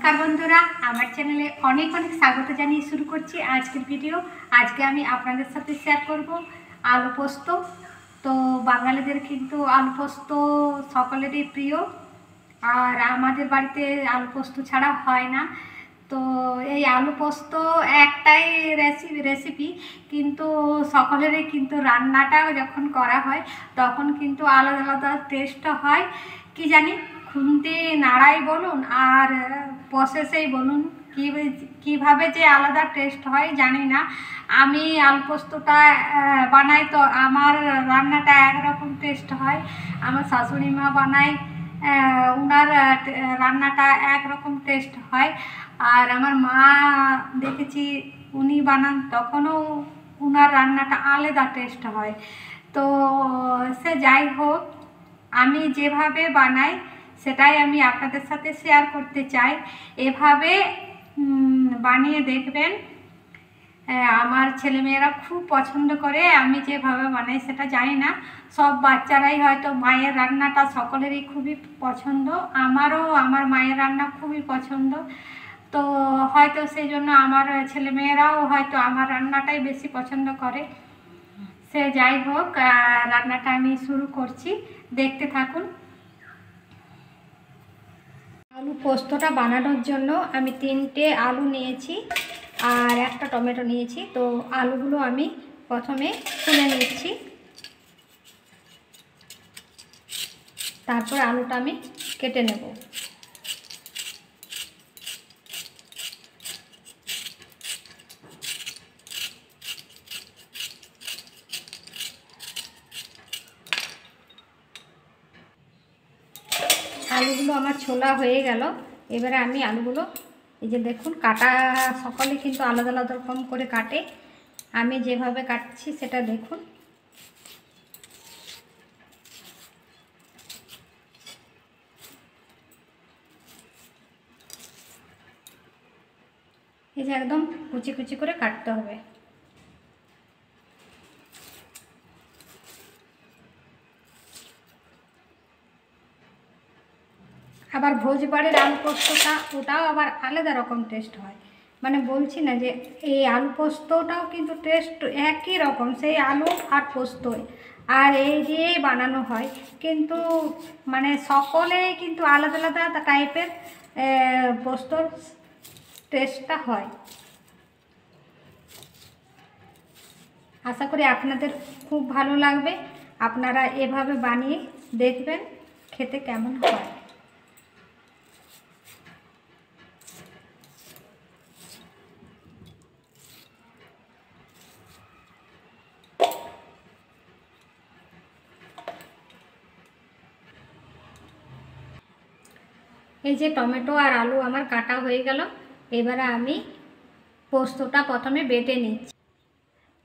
नमस्कार बंधुरा आमार चैनेले अनेक अनेक स्वागत जानिए शुरू करছি आजकेर भिडियो। आज के आमी आपनादेर साथे शेयर करब आलू पोस्त। तो बांगालीदेर किन्तु आलू पोस्त सकलेरই प्रिय और आमादेर बाड़ीते आलू पोस्त छाड़ा हय ना। तो এই आलू पोस्त एकटाई रेसिपि किन्तु सकलेरই किन्तु रान्नाटा जखन करा हय तखन किन्तु आलादा आलादा टेस्ट हय। कि जानि খুন্তি নাড়াই বলুন আর প্রসেসেই বলুন কীভাবে যে আলাদা টেস্ট হয় জানি না। আমি আলু পোস্তটা বানাই তো আমার রান্নাটা একরকম টেস্ট হয়, আমার শাশুড়ি মা বানায় ওনার রান্নাটা একরকম টেস্ট হয়, আর আমার মা দেখেছি উনি বানান তখনও ওনার রান্নাটা আলাদা টেস্ট হয়। তো সে যাই হোক, আমি যেভাবে বানাই সেটাই আমি আপনাদের সাথে শেয়ার করতে চাই। এভাবে বানিয়ে দেখবেন, আমার ছেলেমেয়েরা খুব পছন্দ করে। আমি যেভাবে বানাই সেটা জানি না, সব বাচ্চারাই হয়তো মায়ের রান্নাটা সকলেরই খুবই পছন্দ, আমারও আমার মায়ের রান্না খুবই পছন্দ। তো হয়তো সেই জন্য আমার ছেলেমেয়েরাও হয়তো আমার রান্নাটাই বেশি পছন্দ করে। সে যাই হোক, রান্নাটা আমি শুরু করছি, দেখতে থাকুন। आलू पोस्तटा बानानोर जोन्नो आमी 3টে आलू निয়েছি আর একটা টমেটো নিয়েছি। তো आलूगुलो आमी प्रथमे छुले निচ্ছি, तारपर आलूटा आमी केटे नेब। आलूगुलो आमार छोला हो गेल। एबारे आमी आलूगुलो এই যে দেখুন কাটা সকলে কিন্তু আলাদা আলাদা রকম করে কাটে, আমি যেভাবে কাটছি সেটা দেখুন। এই যে একদম কুচি কুচি করে কাটতে হবে। আবার ভোজবাড়ির আলু পোস্তটা ওটাও আবার আলাদা রকম টেস্ট হয়। মানে বলছি না যে এই আলু পোস্তটাও কিন্তু টেস্ট একই রকম, সেই আলু আর পোস্তই আর এই দিয়েই বানানো হয়, কিন্তু মানে সকলেই কিন্তু আলাদা আলাদা টাইপের পোস্তর টেস্টটা হয়। আশা করি আপনাদের খুব ভালো লাগবে, আপনারা এভাবে বানিয়ে দেখবেন খেতে কেমন হয়। এই যে টমেটো আর আলু আমার কাটা হয়ে গেল। এবারে আমি পোস্তটা প্রথমে বেটে নিচ্ছি।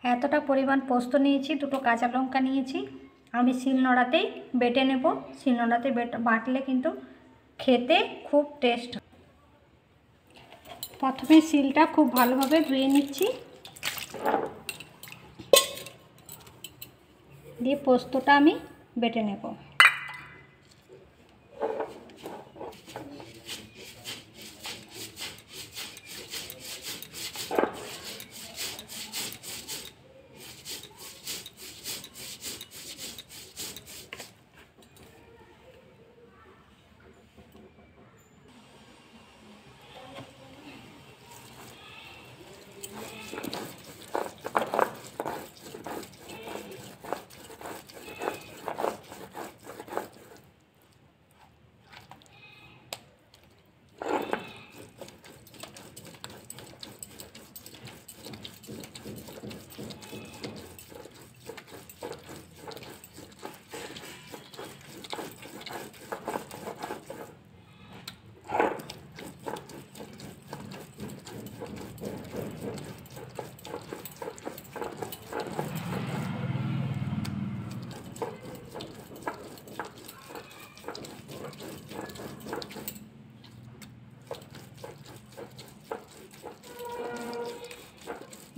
এতটা পরিমাণ পোস্ত নিয়েছি, দুটো কাঁচা লঙ্কা নিয়েছি, আমি শিলনোড়াতেই বেটে নেব। শিলনোড়াতে বাটলে কিন্তু খেতে খুব টেস্ট। প্রথমে শিলটা খুব ভালোভাবে ধুয়ে নিচ্ছি, দিয়ে পোস্তটা আমি বেটে নেব।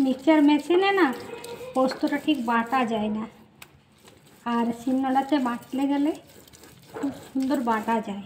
মিক্সচার মেশিনে না পোস্তটা ঠিক বাটা যায় না, আর শিলনোড়াতে বাটলে গেলে খুব সুন্দর বাটা যায়।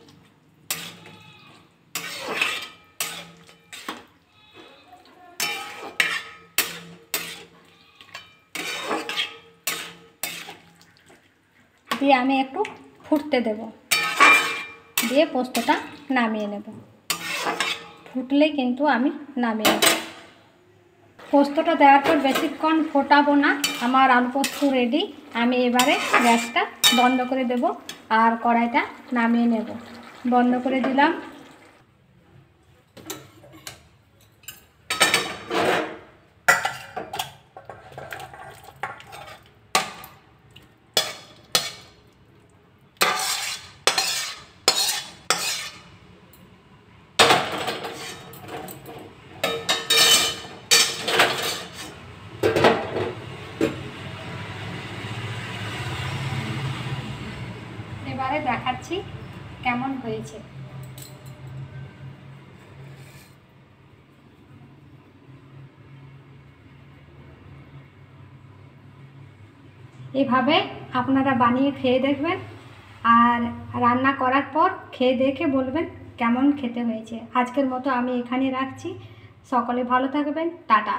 দিয়ে আমি একটু ফুটতে দেব, দিয়ে পোস্তটা নামিয়ে নেব। ফুটলেই কিন্তু আমি নামিয়ে নেব। পোস্তটা দেওয়ার পর বেশিক্ষণ ফোটাবো না, আমার আলু পোস্ত রেডি। আমি এবারে গ্যাসটা বন্ধ করে দেব আর কড়াইটা নামিয়ে নেব। বন্ধ করে দিলাম। এবারে দেখাচ্ছি কেমন হয়েছে। এভাবে আপনারা বানিয়ে খেয়ে দেখবেন, আর রান্না করার পর খেয়ে দেখে বলবেন কেমন খেতে হয়েছে। আজকের মতো আমি এখানে রাখছি। সকলে ভালো থাকবেন। টাটা।